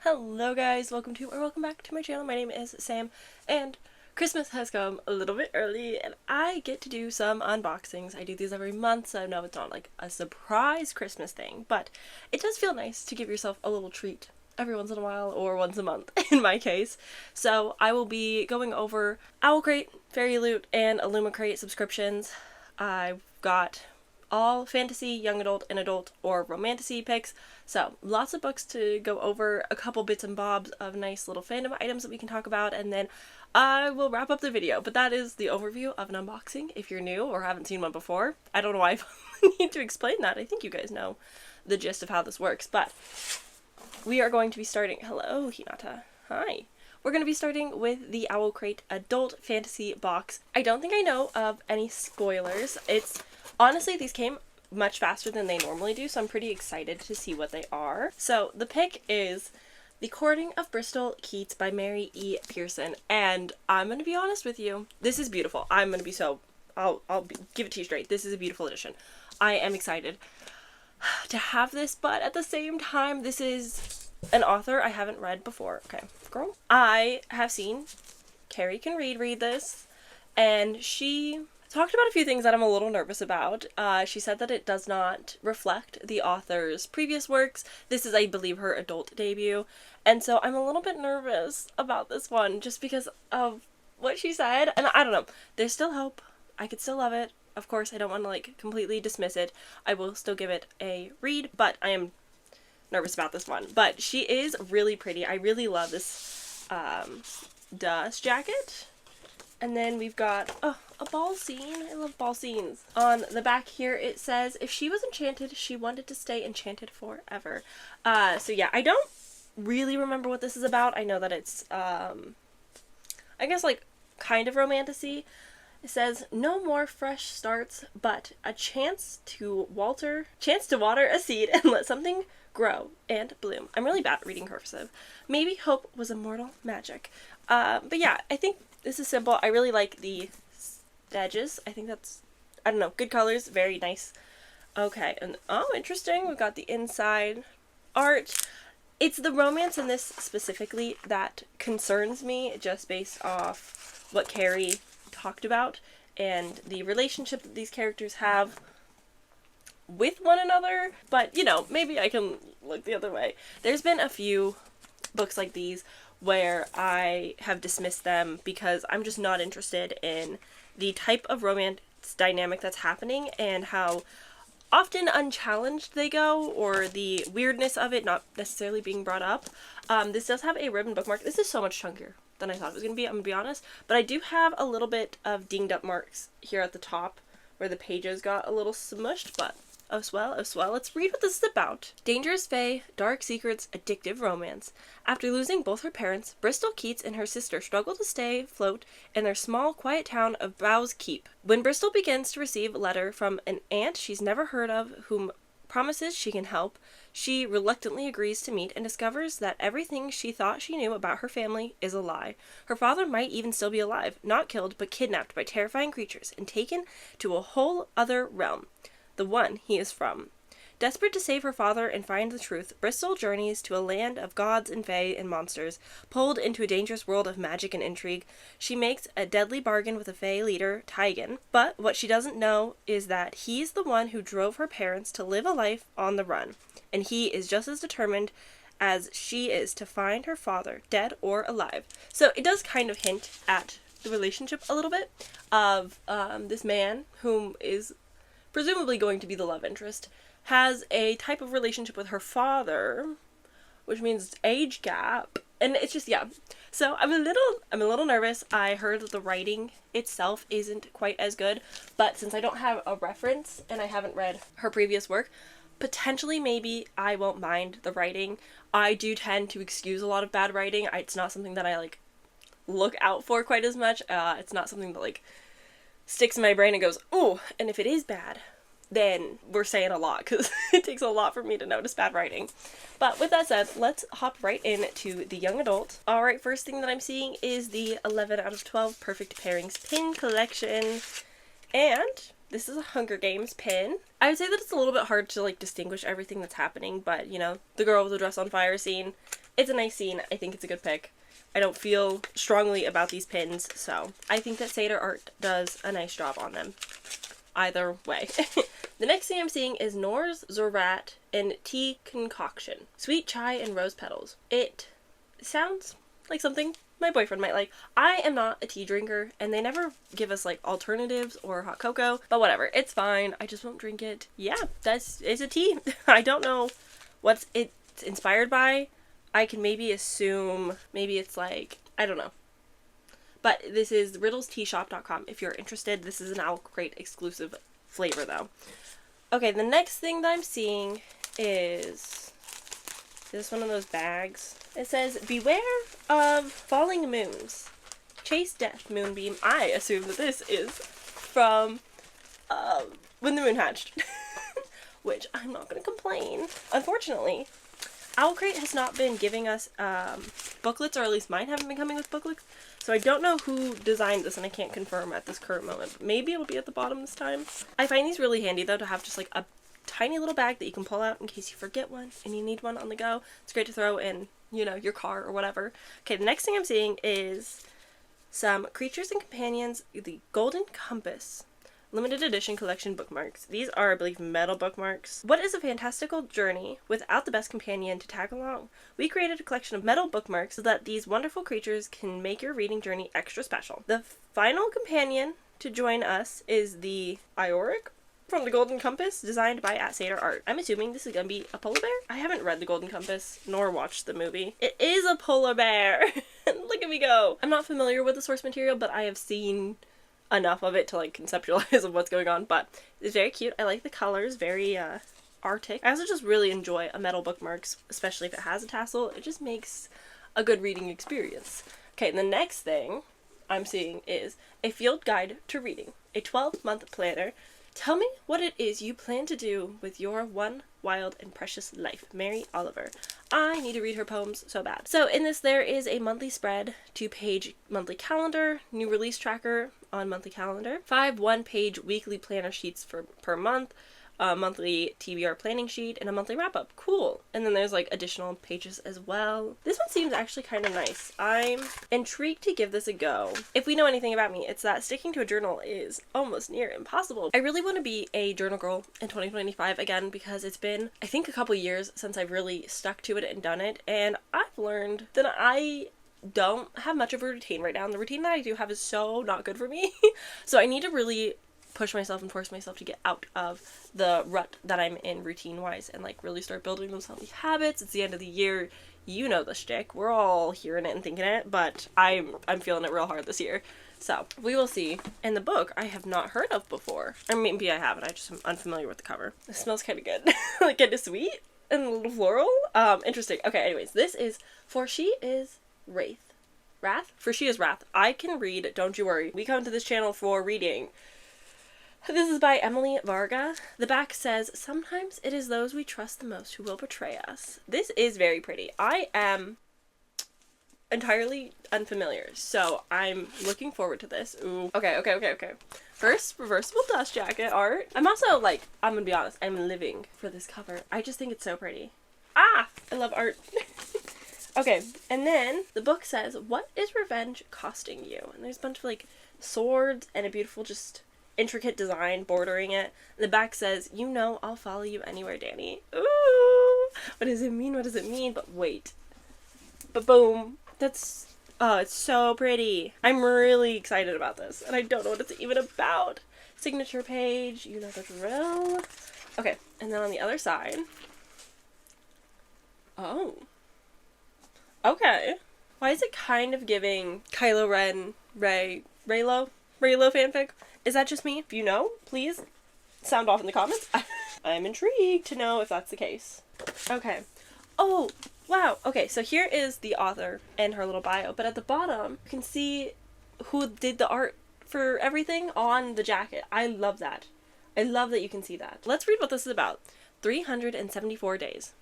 Hello guys, welcome back to my channel. My name is Sam, and Christmas has come a little bit early, and I get to do some unboxings. I do these every month, so I know it's not like a surprise Christmas thing, but it does feel nice to give yourself a little treat every once in a while, or once a month in my case. So I will be going over owlcrate, fairyloot, and illumicrate subscriptions. I've got all fantasy, young adult, and adult, or romantasy picks. So lots of books to go over, a couple bits and bobs of nice little fandom items that we can talk about, and then I will wrap up the video. But that is the overview of an unboxing if you're new or haven't seen one before. I don't know why I need to explain that. I think you guys know the gist of how this works, but we are going to be starting. Hello, Hinata. Hi. We're going to be starting with the owlcrate adult fantasy box. I don't think I know of any spoilers. Honestly, these came much faster than they normally do, so I'm pretty excited to see what they are. So the pick is The Courting of Bristol Keats by Mary E. Pearson, and I'm going to be honest with you, this is beautiful. I'm going to be give it to you straight. This is a beautiful edition. I am excited to have this, but at the same time, this is an author I haven't read before. Okay, girl. I have seen Carrie Can read this, and she talked about a few things that I'm a little nervous about. She said that it does not reflect the author's previous works. This is, I believe, her adult debut, and so I'm a little bit nervous about this one just because of what she said, and I don't know. There's still hope. I could still love it. Of course, I don't want to, completely dismiss it. I will still give it a read, but I am nervous about this one. But she is really pretty. I really love this dust jacket. And then we've got, a ball scene. I love ball scenes. On the back here it says, if she was enchanted, she wanted to stay enchanted forever. So yeah, I don't really remember what this is about. I know that it's, I guess, kind of romantasy. It says, no more fresh starts, but a chance to water a seed and let something grow and bloom. I'm really bad at reading cursive. Maybe hope was immortal magic. But yeah, I think this is simple. I really like the edges. I think that's, I don't know, good colors, very nice. Okay, and interesting. We've got the inside art. It's the romance in this specifically that concerns me, just based off what Carrie talked about and the relationship that these characters have with one another. But, maybe I can look the other way. There's been a few books like these where I have dismissed them because I'm just not interested in the type of romance dynamic that's happening and how often unchallenged they go, or the weirdness of it not necessarily being brought up. This does have a ribbon bookmark. This is so much chunkier than I thought it was going to be, I'm going to be honest. But I do have a little bit of dinged up marks here at the top where the pages got a little smushed, but oh swell. Let's read what this is about. Dangerous fae, dark secrets, addictive romance. After losing both her parents, Bristol Keats and her sister struggle to stay afloat in their small, quiet town of Bowes Keep. When Bristol begins to receive a letter from an aunt she's never heard of whom promises she can help, she reluctantly agrees to meet and discovers that everything she thought she knew about her family is a lie. Her father might even still be alive, not killed, but kidnapped by terrifying creatures and taken to a whole other realm. The one he is from. Desperate to save her father and find the truth, Bristol journeys to a land of gods and fae and monsters. Pulled into a dangerous world of magic and intrigue, she makes a deadly bargain with a fae leader, Tygan. But what she doesn't know is that he's the one who drove her parents to live a life on the run, and he is just as determined as she is to find her father, dead or alive. So it does kind of hint at the relationship a little bit of this man, whom is presumably going to be the love interest, has a type of relationship with her father, which means age gap, and it's just, yeah. So I'm a little nervous. I heard that the writing itself isn't quite as good, but since I don't have a reference and I haven't read her previous work, potentially maybe I won't mind the writing. I do tend to excuse a lot of bad writing. It's not something that I look out for quite as much. It's not something that sticks in my brain and goes, ooh, and if it is bad, then we're saying a lot, because it takes a lot for me to notice bad writing. But with that said, let's hop right into the young adult. Alright, first thing that I'm seeing is the 11 out of 12 Perfect Pairings pin collection. And This is a Hunger Games pin. I would say that it's a little bit hard to like distinguish everything that's happening, but you know, the girl with the dress on fire scene. It's a nice scene. I think it's a good pick. I don't feel strongly about these pins, so I think that Seder Art does a nice job on them. Either way. The next thing I'm seeing is Noor's Zorat and Tea Concoction. Sweet chai and rose petals. It sounds like something my boyfriend might like. I am not a tea drinker, and they never give us like alternatives or hot cocoa, but whatever, it's fine. I just won't drink it. Yeah, it's a tea. I don't know what it's inspired by. I can maybe assume maybe it's like, I don't know. But this is riddlesteashop.com if you're interested. This is an owlcrate exclusive flavor though. Okay, the next thing that I'm seeing is this one of those bags. It says, beware of falling moons. Chase death, moonbeam. I assume that this is from When the Moon Hatched. Which I'm not going to complain. Unfortunately, owlcrate has not been giving us booklets, or at least mine haven't been coming with booklets. So I don't know who designed this, and I can't confirm at this current moment. But maybe it'll be at the bottom this time. I find these really handy though, to have just like a tiny little bag that you can pull out in case you forget one and you need one on the go. It's great to throw in, you know, your car or whatever. Okay, the next thing I'm seeing is some Creatures and Companions, the Golden Compass limited edition collection bookmarks. These are, I believe, metal bookmarks. What is a fantastical journey without the best companion to tag along? We created a collection of metal bookmarks so that these wonderful creatures can make your reading journey extra special. The final companion to join us is the Ioric from the Golden Compass, designed by @Seder Art. I'm assuming this is gonna be a polar bear? I haven't read the Golden Compass, nor watched the movie. It is a polar bear! Look at me go! I'm not familiar with the source material, but I have seen enough of it to like conceptualize of what's going on, but it's very cute. I like the colors, very Arctic. I also just really enjoy a metal bookmarks, especially if it has a tassel. It just makes a good reading experience. Okay, the next thing I'm seeing is a field guide to reading, a 12-month planner. Tell me what it is you plan to do with your one wild and precious life. Mary Oliver. I need to read her poems so bad. So in this there is a monthly spread, 2-page monthly calendar, new release tracker on monthly calendar, 5 1-page weekly planner sheets per month, a monthly TBR planning sheet, and a monthly wrap-up. Cool. And then there's like additional pages as well. This one seems actually kind of nice. I'm intrigued to give this a go. If we know anything about me, it's that sticking to a journal is almost near impossible. I really want to be a journal girl in 2025 again, because it's been, I think, a couple years since I've really stuck to it and done it, and I've learned that I don't have much of a routine right now, and the routine that I do have is so not good for me. So I need to really push myself and force myself to get out of the rut that I'm in routine-wise and like really start building those healthy habits. It's the end of the year. You know the shtick. We're all hearing it and thinking it, but I'm feeling it real hard this year. So we will see. And the book I have not heard of before. Or maybe I haven't. I just am unfamiliar with the cover. It smells kind of good. Like kind of sweet and a little floral. Interesting. Okay, anyways, this is For She Is Wrath? For She Is Wrath. I can read, don't you worry. We come to this channel for reading. This is by Emily Varga. The back says, sometimes it is those we trust the most who will betray us. This is very pretty. I am entirely unfamiliar, so I'm looking forward to this. Ooh. Okay. First, reversible dust jacket art. I'm also like, I'm gonna be honest, I'm living for this cover. I just think it's so pretty. Ah! I love art. Okay, and then the book says, what is revenge costing you? And there's a bunch of like swords and a beautiful just intricate design bordering it. The back says, you know I'll follow you anywhere, Danny. Ooh! What does it mean? What does it mean? But wait. But boom. That's, oh, it's so pretty. I'm really excited about this, and I don't know what it's even about. Signature page, you know the drill. Okay, and then on the other side. Oh. Okay. Why is it kind of giving Kylo Ren, Reylo fanfic? Is that just me? If you know, please sound off in the comments. I'm intrigued to know if that's the case. Okay. Oh, wow. Okay, so here is the author and her little bio, but at the bottom, you can see who did the art for everything on the jacket. I love that. I love that you can see that. Let's read what this is about. 374 days.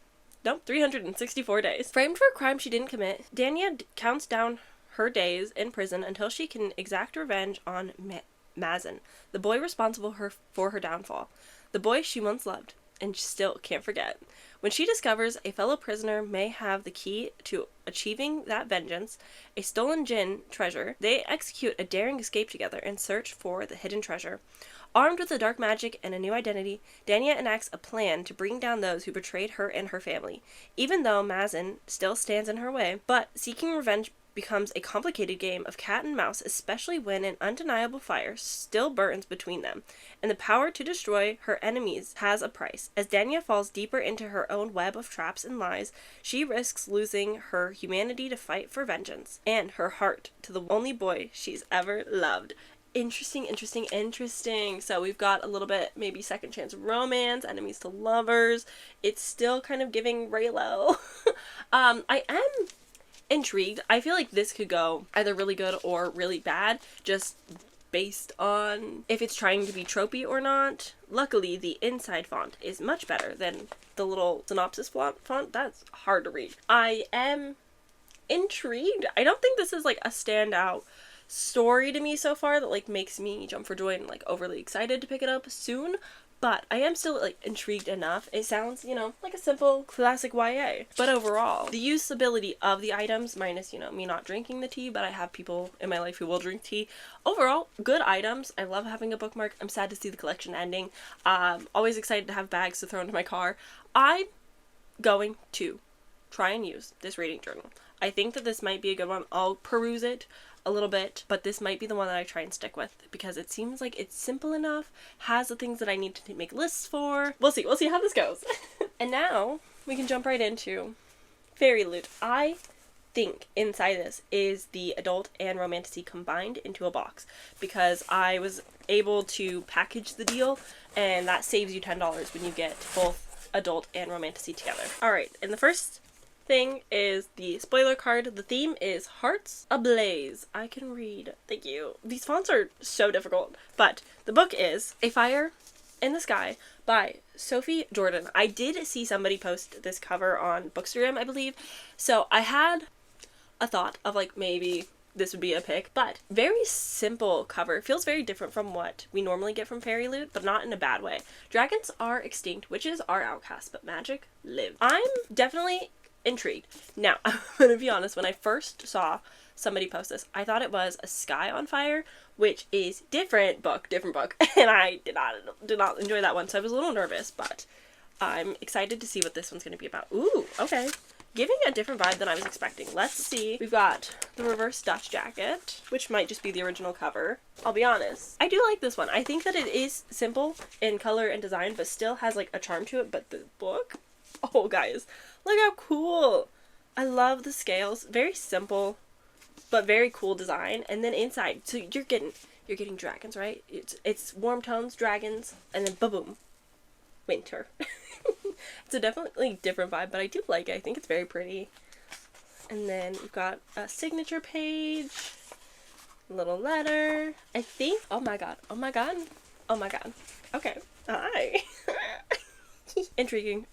Nope, 364 days. Framed for a crime she didn't commit, Dania counts down her days in prison until she can exact revenge on Mazen, the boy responsible for her downfall, the boy she once loved and still can't forget. When she discovers a fellow prisoner may have the key to achieving that vengeance, a stolen Jinn treasure, they execute a daring escape together and search for the hidden treasure. Armed with the dark magic and a new identity, Danya enacts a plan to bring down those who betrayed her and her family, even though Mazen still stands in her way. But seeking revenge becomes a complicated game of cat and mouse, especially when an undeniable fire still burns between them, and the power to destroy her enemies has a price. As Danya falls deeper into her own web of traps and lies, she risks losing her humanity to fight for vengeance, and her heart to the only boy she's ever loved. Interesting. So we've got a little bit, maybe second chance romance, enemies to lovers. It's still kind of giving Raylo. I am intrigued. I feel like this could go either really good or really bad, just based on if it's trying to be tropey or not. Luckily, the inside font is much better than the little synopsis font. That's hard to read. I am intrigued. I don't think this is like a standout story to me so far that like makes me jump for joy and like overly excited to pick it up soon, but I am still like intrigued enough. It sounds, like a simple classic YA, but overall the usability of the items, minus me not drinking the tea, but I have people in my life who will drink tea. Overall, good items. I love having a bookmark. I'm sad to see the collection ending. Always excited to have bags to throw into my car. I'm going to try and use this reading journal. I think that this might be a good one. I'll peruse it a little bit, but this might be the one that I try and stick with because it seems like it's simple enough, has the things that I need to make lists for. We'll see how this goes. And now we can jump right into Fairyloot. I think inside this is the adult and romantasy combined into a box because I was able to package the deal, and that saves you $10 when you get both adult and romantasy together. Alright, and the first thing is the spoiler card. The theme is Hearts Ablaze. I can read. Thank you. These fonts are so difficult. But the book is A Fire in the Sky by Sophie Jordan. I did see somebody post this cover on Bookstagram, I believe. So I had a thought of like maybe this would be a pick, but very simple cover. It feels very different from what we normally get from Fairyloot, but not in a bad way. Dragons are extinct, witches are outcast, but magic lives. I'm definitely intrigued. Now, I'm gonna be honest, when I first saw somebody post this, I thought it was A Sky on Fire, which is different book, and I did not enjoy that one, so I was a little nervous, but I'm excited to see what this one's gonna be about. Ooh, okay. Giving a different vibe than I was expecting. Let's see. We've got the reverse Dutch jacket, which might just be the original cover. I'll be honest, I do like this one. I think that it is simple in color and design, but still has like a charm to it, but the book, oh guys, look how cool. I love the scales. Very simple, but very cool design. And then inside, so you're getting dragons, right? It's warm tones, dragons, and then boom, winter. It's a definitely different vibe, but I do like it. I think it's very pretty. And then we've got a signature page, a little letter. I think, oh my god. Okay, hi. Intriguing.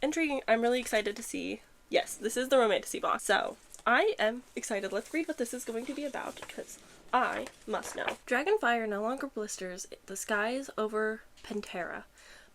I'm really excited to see. Yes, this is the romantasy box. So, I am excited. Let's read what this is going to be about, because I must know. Dragonfire no longer blisters the skies over Pantera,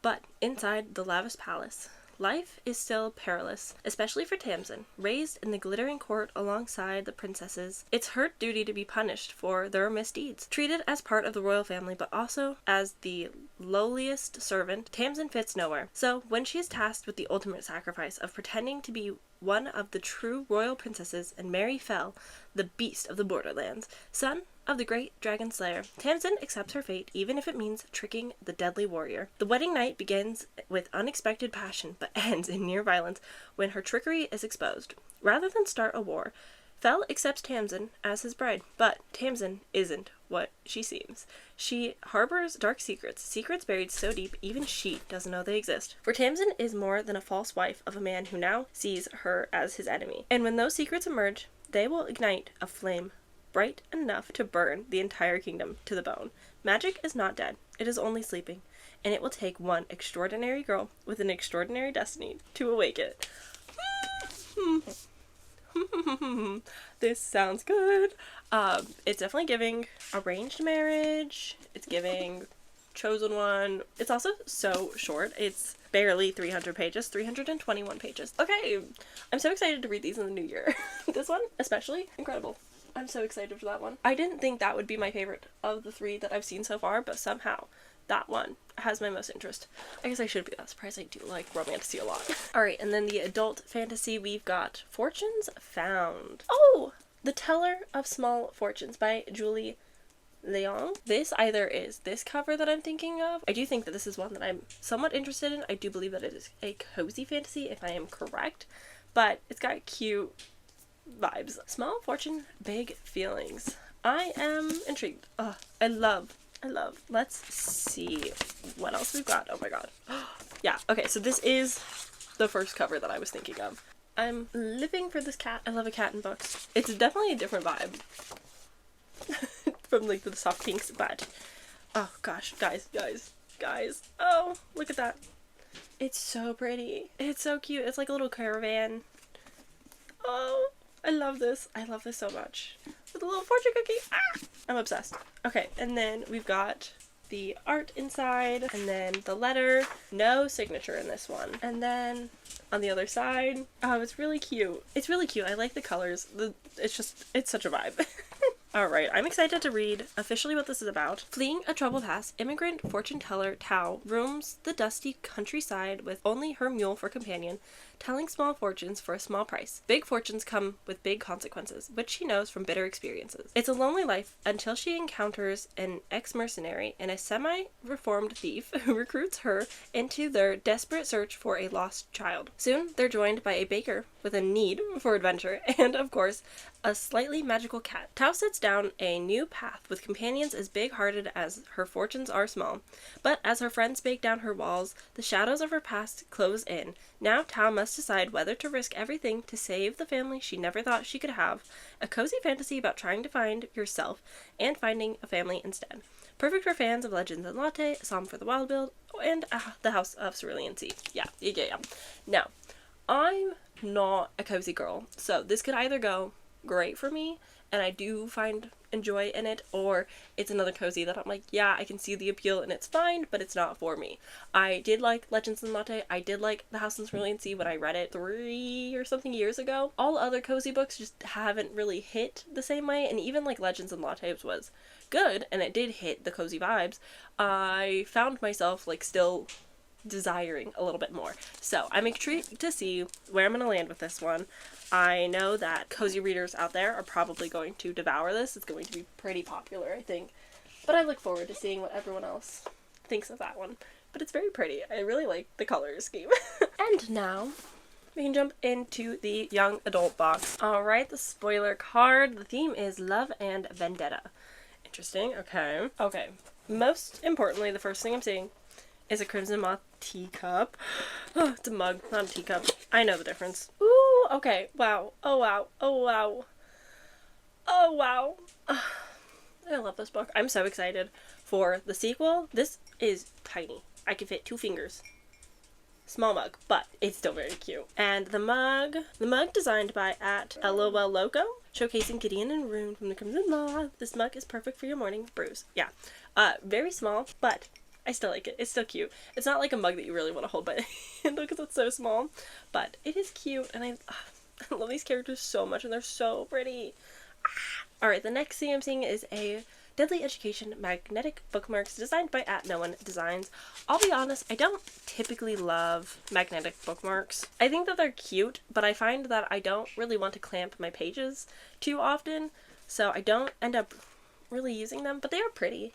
but inside the lavish palace, life is still perilous, especially for Tamsin. Raised in the glittering court alongside the princesses, it's her duty to be punished for their misdeeds. Treated as part of the royal family, but also as the lowliest servant, Tamsin fits nowhere. So, when she is tasked with the ultimate sacrifice of pretending to be one of the true royal princesses and marry Fel, the beast of the borderlands, son of the great dragon slayer, Tamsin accepts her fate, even if it means tricking the deadly warrior. The wedding night begins with unexpected passion, but ends in near violence when her trickery is exposed. Rather than start a war, Fel accepts Tamsin as his bride, but Tamsin isn't what she seems. She harbors dark secrets buried so deep even she doesn't know they exist. For Tamsin is more than a false wife of a man who now sees her as his enemy. And when those secrets emerge, they will ignite a flame bright enough to burn the entire kingdom to the bone. Magic is not dead, it is only sleeping, and it will take one extraordinary girl with an extraordinary destiny to awake it. This sounds good. It's definitely giving arranged marriage. It's giving chosen one. It's also so short. It's barely 300 pages, 321 pages. Okay, I'm so excited to read these in the new year. This one, especially, incredible. I'm so excited for that one. I didn't think that would be my favorite of the 3 that I've seen so far, but somehow that one has my most interest. I guess I should be that surprised. I do like romantasy a lot. Alright, and then the adult fantasy, we've got Fortunes Found. Oh! The Teller of Small Fortunes by Julie Leong. This either is this cover that I'm thinking of. I do think that this is one that I'm somewhat interested in. I do believe that it is a cozy fantasy, if I am correct. But it's got cute vibes. Small Fortune, Big Feelings. I am intrigued. I love. Let's see what else we've got. Oh my god. Yeah, okay, so this is the first cover that I was thinking of. I'm living for this cat. I love a cat in books. It's definitely a different vibe from like the soft pinks, but oh gosh, guys. Oh, look at that. It's so pretty. It's so cute. It's like a little caravan. Oh, I love this. I love this so much. With a little fortune cookie. Ah! I'm obsessed. Okay, and then we've got the art inside, and then the letter. No signature in this one. And then on the other side, oh, it's really cute. It's really cute. I like the colors. It's such a vibe. Alright, I'm excited to read officially what this is about. Fleeing a troubled past, immigrant fortune teller Tao roams the dusty countryside with only her mule for companion, telling small fortunes for a small price. Big fortunes come with big consequences, which she knows from bitter experiences. It's a lonely life until she encounters an ex-mercenary and a semi-reformed thief who recruits her into their desperate search for a lost child. Soon, they're joined by a baker with a need for adventure and, of course, a slightly magical cat. Tao sets down a new path with companions as big-hearted as her fortunes are small. But as her friends break down her walls, the shadows of her past close in. Now Tao must decide whether to risk everything to save the family she never thought she could have. A cozy fantasy about trying to find yourself and finding a family instead. Perfect for fans of Legends and Latte, A Psalm for the Wild Build, and The House of Cerulean Sea. Yeah. Now, I'm not a cozy girl, so this could either go great for me, and I do find enjoy in it, or it's another cozy that I'm like, yeah, I can see the appeal and it's fine, but it's not for me. I did like Legends and Latte. I did like The House of Cerulean Sea when I read it 3 or something years ago. All other cozy books just haven't really hit the same way, and even like Legends and Lattes was good, and it did hit the cozy vibes. I found myself like still desiring a little bit more. So I'm intrigued to see where I'm going to land with this one. I know that cozy readers out there are probably going to devour this. It's going to be pretty popular, I think. But I look forward to seeing what everyone else thinks of that one. But it's very pretty. I really like the color scheme. And now we can jump into the young adult box. Alright, the spoiler card. The theme is love and vendetta. Interesting. Okay. Most importantly, the first thing I'm seeing is a Crimson Moth teacup. Oh, it's a mug, not a teacup. I know the difference. Ooh, okay. Wow. Oh, wow. Oh, wow. Oh, wow. I love this book. I'm so excited for the sequel. This is tiny. I can fit 2 fingers. Small mug, but it's still very cute. And the mug designed by @LOLLoco, showcasing Gideon and Rune from the Crimson Moth. This mug is perfect for your morning brews. Yeah. Very small, but I still like it. It's still cute. It's not like a mug that you really want to hold by the handle because it's so small, but it is cute, and I love these characters so much, and they're so pretty. Alright, the next thing I'm seeing is a Deadly Education magnetic bookmarks designed by @NoOneDesigns. I'll be honest, I don't typically love magnetic bookmarks. I think that they're cute, but I find that I don't really want to clamp my pages too often, so I don't end up really using them, but they are pretty.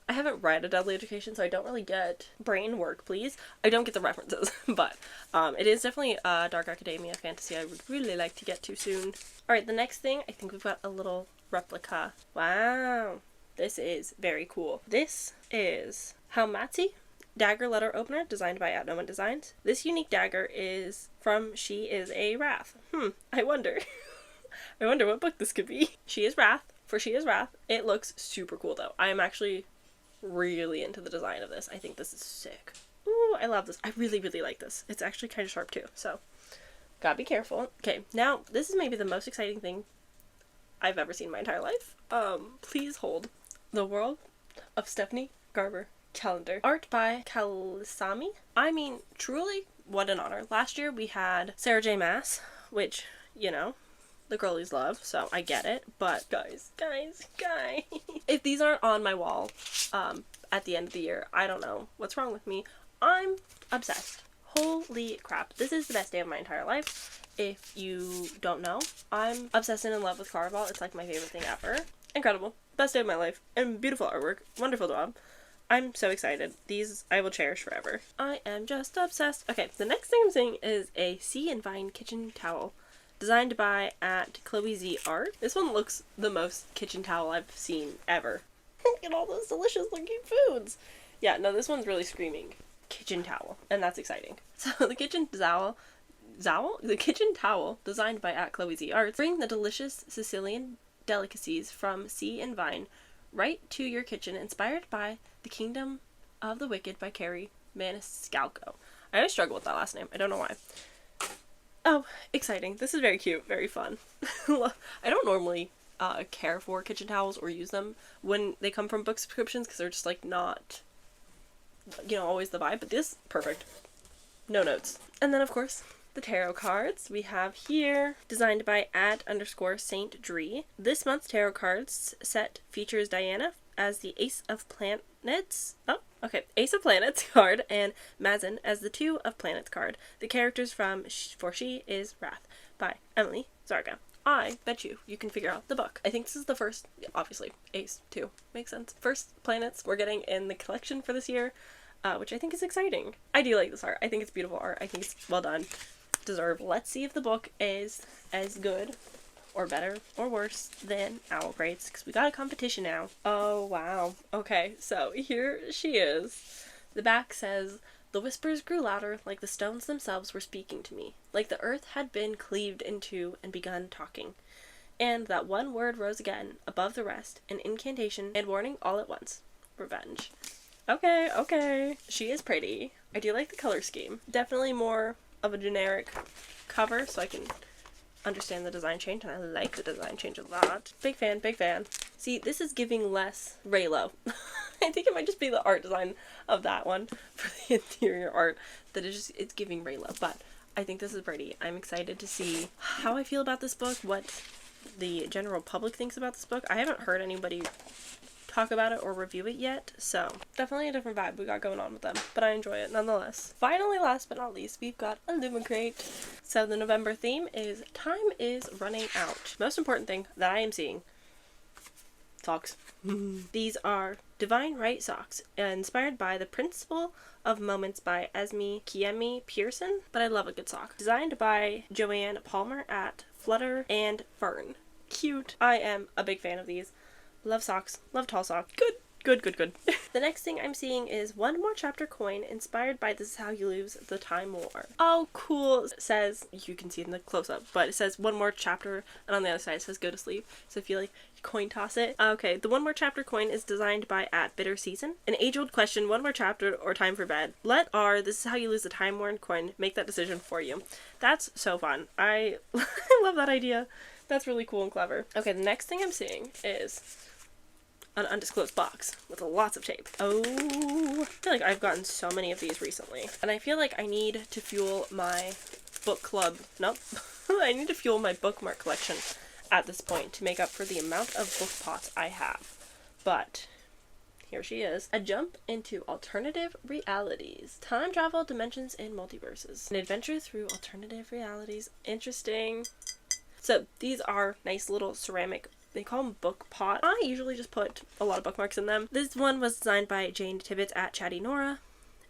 I haven't read A Deadly Education, so I don't really get brain work, please. I don't get the references, but it is definitely a dark academia fantasy I would really like to get to soon. Alright, the next thing, I think we've got a little replica. Wow, this is very cool. This is Haumatsi dagger letter opener, designed by @NoOneDesigns. This unique dagger is from She Is a Wrath. I wonder. I wonder what book this could be. She Is Wrath. For She Is Wrath. It looks super cool, though. I am actually really into the design of this. I think this is sick. Ooh, I love this. I really, really like this. It's actually kind of sharp too, so Gotta be careful. Okay, now this is maybe the most exciting thing I've ever seen in my entire life. Please hold. The World of Stephanie Garber calendar. Art by Kalisami. I mean, truly, what an honor. Last year we had Sarah J. Maas, which, you know, the girlies love, so I get it. But guys. If these aren't on my wall at the end of the year, I don't know what's wrong with me. I'm obsessed. Holy crap. This is the best day of my entire life. If you don't know, I'm obsessed and in love with Caraval. It's like my favorite thing ever. Incredible. Best day of my life. And beautiful artwork. Wonderful job. I'm so excited. These I will cherish forever. I am just obsessed. Okay, the next thing I'm seeing is a Sea and Vine kitchen towel. Designed by at Chloe Z Art. This one looks the most kitchen towel I've seen ever. Look at all those delicious looking foods. Yeah, no, this one's really screaming kitchen towel, and that's exciting. So the kitchen towel, designed by at Chloe Z Art, bring the delicious Sicilian delicacies from Sea and Vine right to your kitchen, inspired by The Kingdom of the Wicked by Carrie Maniscalco. I always struggle with that last name. I don't know why. Oh, exciting. This is very cute, very fun. I don't normally care for kitchen towels or use them when they come from book subscriptions because they're just like not, you know, always the vibe, but this, perfect. No notes. And then of course, the tarot cards we have here, designed by @_Saint Dree. This month's tarot cards set features Diana as the Ace of Planets. Oh, okay. Ace of Planets card and Mazin as the Two of Planets card. The characters from For She Is Wrath by Emily Zarga. I bet you can figure out the book. I think this is the first, obviously, Ace, 2. Makes sense. First planets we're getting in the collection for this year, which I think is exciting. I do like this art. I think it's beautiful art. I think it's well done. Deserved. Let's see if the book is as good or better or worse than owlcrate's, because we got a competition now. Oh wow. Okay, so here she is. The back says, "The whispers grew louder, like the stones themselves were speaking to me, like the earth had been cleaved into and begun talking. And that one word rose again, above the rest, an incantation and warning all at once. Revenge." Okay. She is pretty. I do like the color scheme. Definitely more of a generic cover, so I can understand the design change, and I like the design change a lot. Big fan. See, this is giving less Raylo. I think it might just be the art design of that one for the interior art that it's giving Raylo, but I think this is pretty. I'm excited to see how I feel about this book, what the general public thinks about this book. I haven't heard anybody talk about it or review it yet, so definitely a different vibe we got going on with them, but I enjoy it nonetheless. Finally, last but not least, we've got illumicrate. So the November theme is Time is Running Out. Most important thing that I am seeing, socks. These are Divine Right socks, inspired by The Principle of Moments by Esme Kiemi Pearson, but I love a good sock. Designed by Joanne Palmer at Flutter and Fern. Cute. I am a big fan of these. Love socks. Love tall socks. Good. The next thing I'm seeing is One More Chapter coin, inspired by This Is How You Lose the Time War. Oh, cool. It says, you can see it in the close-up, but it says One More Chapter, and on the other side it says Go to Sleep. So if you like, coin toss it. Okay, the One More Chapter coin is designed by @BitterSeason. An age-old question, one more chapter or time for bed. Let our This Is How You Lose the Time-worn coin make that decision for you. That's so fun. I love that idea. That's really cool and clever. Okay, the next thing I'm seeing is an undisclosed box with lots of tape. Oh, I feel like I've gotten so many of these recently, and I feel like I need to fuel my book club. Nope. I need to fuel my bookmark collection at this point to make up for the amount of book pots I have. But here she is. A jump into alternative realities. Time travel, dimensions, and multiverses. An adventure through alternative realities. Interesting. So these are nice little ceramic, they call them book pot. I usually just put a lot of bookmarks in them. This one was designed by Jane Tibbetts at Chatty Nora.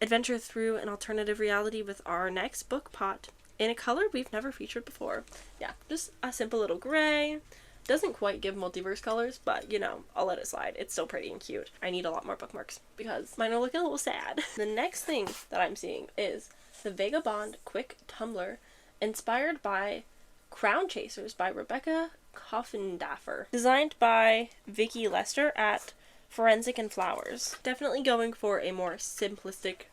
Adventure through an alternative reality with our next book pot in a color we've never featured before. Yeah, just a simple little gray. Doesn't quite give multiverse colors, but you know, I'll let it slide. It's still pretty and cute. I need a lot more bookmarks because mine are looking a little sad. The next thing that I'm seeing is the Vagabond Quick Tumbler, inspired by Crown Chasers by Rebecca Coffindaffer. Designed by Vicky Lester at Forensic and Flowers. Definitely going for a more simplistic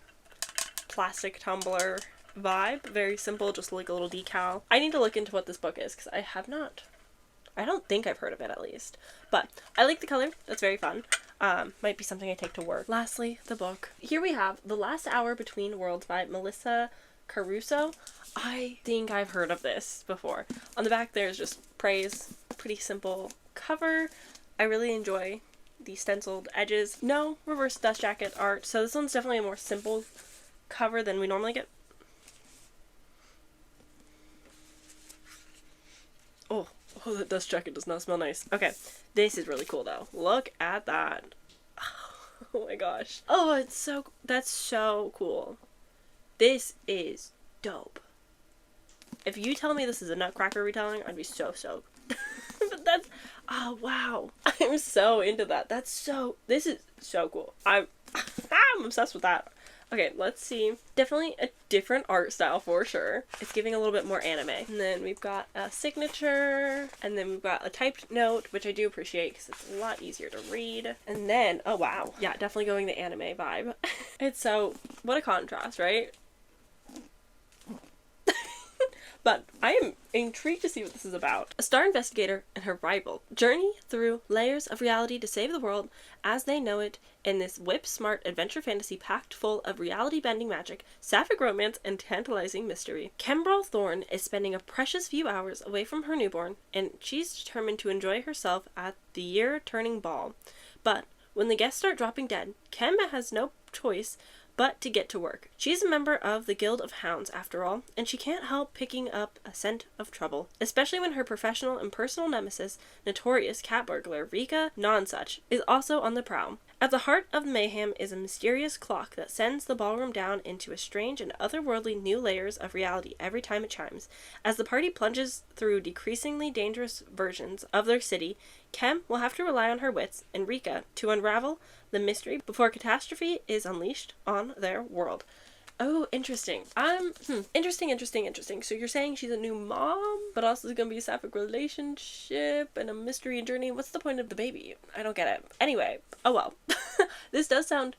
plastic tumbler. vibe. Very simple, just like a little decal. I need to look into what this book is because I don't think I've heard of it at least. But I like the color. That's very fun. Might be something I take to work. Lastly, the book. Here we have The Last Hour Between Worlds by Melissa Caruso. I think I've heard of this before. On the back there's just praise. Pretty simple cover. I really enjoy the stenciled edges. No reverse dust jacket art. So this one's definitely a more simple cover than we normally get. Oh, the dust jacket does not smell nice. Okay, this is really cool though. Look at that. Oh my gosh. Oh, that's so cool. This is dope. If you tell me this is a Nutcracker retelling, I'd be so stoked. But that's, oh wow. I'm so into that. This is so cool. I'm obsessed with that. Okay, let's see. Definitely a different art style for sure. It's giving a little bit more anime. And then we've got a signature. And then we've got a typed note, which I do appreciate because it's a lot easier to read. And then, oh wow. Yeah, definitely going the anime vibe. What a contrast, right? But I am intrigued to see what this is about. A star investigator and her rival journey through layers of reality to save the world as they know it in this whip-smart adventure fantasy packed full of reality-bending magic, sapphic romance, and tantalizing mystery. Kembrel Thorne is spending a precious few hours away from her newborn, and she's determined to enjoy herself at the year-turning ball. But when the guests start dropping dead, Kem has no choice but to get to work. She's a member of the Guild of Hounds, after all, and she can't help picking up a scent of trouble, especially when her professional and personal nemesis, notorious cat burglar Rika Nonsuch, is also on the prowl. At the heart of the mayhem is a mysterious clock that sends the ballroom down into a strange and otherworldly new layers of reality every time it chimes. As the party plunges through decreasingly dangerous versions of their city, Kem will have to rely on her wits and Rika to unravel the mystery before catastrophe is unleashed on their world. Oh, interesting. Interesting. So you're saying she's a new mom, but also there's gonna be a sapphic relationship and a mystery and journey. What's the point of the baby? I don't get it. Anyway, oh well. This does sound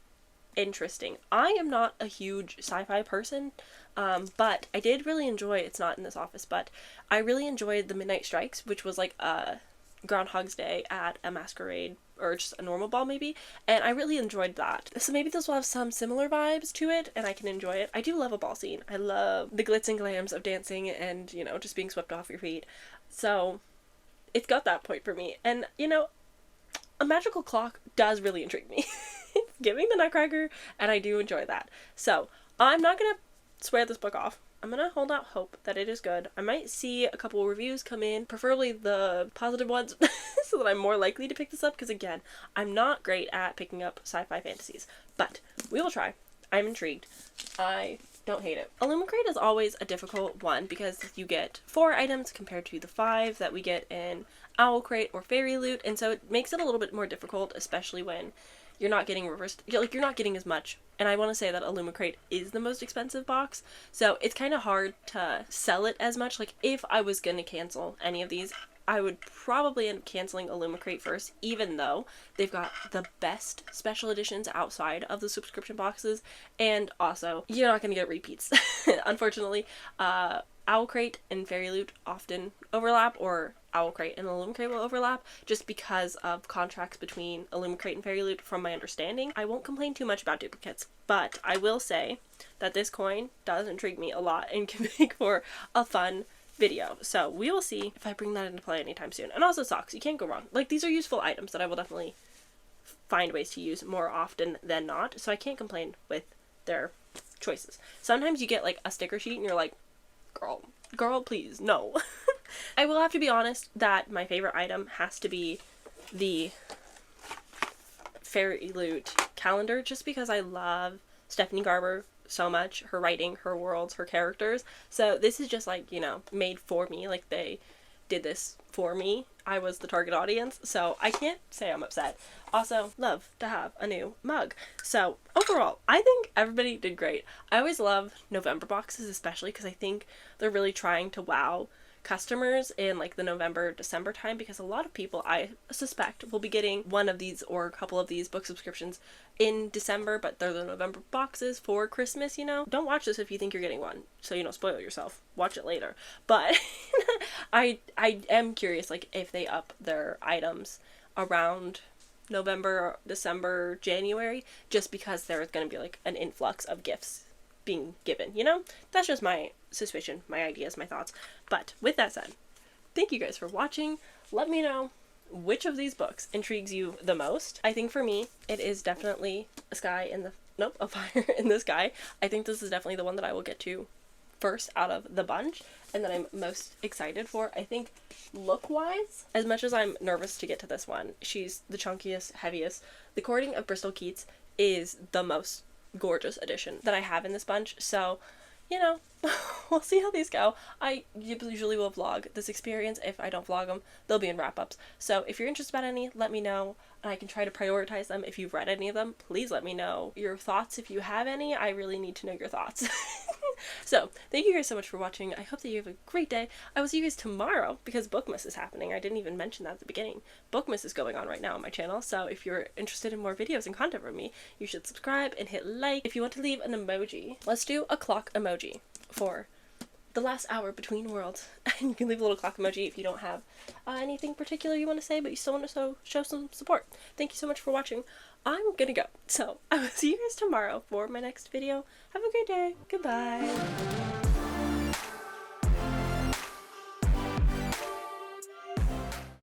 interesting. I am not a huge sci-fi person, but I did really enjoy, it's not in this office, but I really enjoyed The Midnight Strikes, which was like a Groundhog's Day at a masquerade, or just a normal ball maybe, and I really enjoyed that. So maybe this will have some similar vibes to it, and I can enjoy it. I do love a ball scene. I love the glitz and glams of dancing and, you know, just being swept off your feet. So it's got that point for me. And, you know, a magical clock does really intrigue me. It's giving the Nutcracker, and I do enjoy that. So I'm not gonna swear this book off. I'm gonna hold out hope that it is good. I might see a couple reviews come in, preferably the positive ones, so that I'm more likely to pick this up, because again, I'm not great at picking up sci-fi fantasies. But we will try. I'm intrigued. I don't hate it. Illumicrate is always a difficult one, because you get 4 items compared to the 5 that we get in owlcrate or fairyloot, and so it makes it a little bit more difficult, especially when you're not getting reversed, you're not getting as much. And I want to say that illumicrate is the most expensive box, so it's kind of hard to sell it as much. Like, if I was going to cancel any of these, I would probably end up canceling illumicrate first, even though they've got the best special editions outside of the subscription boxes, and also, you're not going to get repeats. Unfortunately, owlcrate and fairyloot often overlap, or owlcrate and illumicrate will overlap, just because of contracts between illumicrate and fairyloot, from my understanding. I won't complain too much about duplicates, but I will say that this coin does intrigue me a lot and can make for a fun video. So we will see if I bring that into play anytime soon. And also socks, you can't go wrong. Like, these are useful items that I will definitely find ways to use more often than not, so I can't complain with their choices. Sometimes you get like a sticker sheet and you're like, girl, please, no. I will have to be honest that my favorite item has to be the fairyloot calendar, just because I love Stephanie Garber so much, her writing, her worlds, her characters. So this is just like, you know, made for me. Like, they did this for me. I was the target audience, so I can't say I'm upset. Also, love to have a new mug. So overall, I think everybody did great. I always love November boxes, especially because I think they're really trying to wow customers in like the November, December time, because a lot of people, I suspect, will be getting one of these or a couple of these book subscriptions in December, but they're the November boxes for Christmas, you know? Don't watch this if you think you're getting one, so you don't spoil yourself. Watch it later. But I am curious, like, if they up their items around November, December, January, just because there's going to be like an influx of gifts being given, you know? That's just my suspicion, my ideas, my thoughts. But with that said, thank you guys for watching. Let me know which of these books intrigues you the most. I think for me, it is definitely a fire in the sky. I think this is definitely the one that I will get to first out of the bunch and that I'm most excited for. I think look-wise, as much as I'm nervous to get to this one, she's the chunkiest, heaviest. The Courting of Bristol Keats is the most gorgeous edition that I have in this bunch, so, you know, we'll see how these go. I usually will vlog this experience. If I don't vlog them, they'll be in wrap-ups. So if you're interested about any, let me know, and I can try to prioritize them. If you've read any of them, please let me know your thoughts. If you have any, I really need to know your thoughts. So, thank you guys so much for watching. I hope that you have a great day. I will see you guys tomorrow, because Bookmas is happening. I didn't even mention that at the beginning. Bookmas is going on right now on my channel, so if you're interested in more videos and content from me, you should subscribe and hit like. If you want to leave an emoji, let's do a clock emoji for the last hour between worlds. And you can leave a little clock emoji if you don't have anything particular you want to say, but you still want to show some support. Thank you so much for watching. I'm gonna go. So, I will see you guys tomorrow for my next video. Have a great day. Goodbye.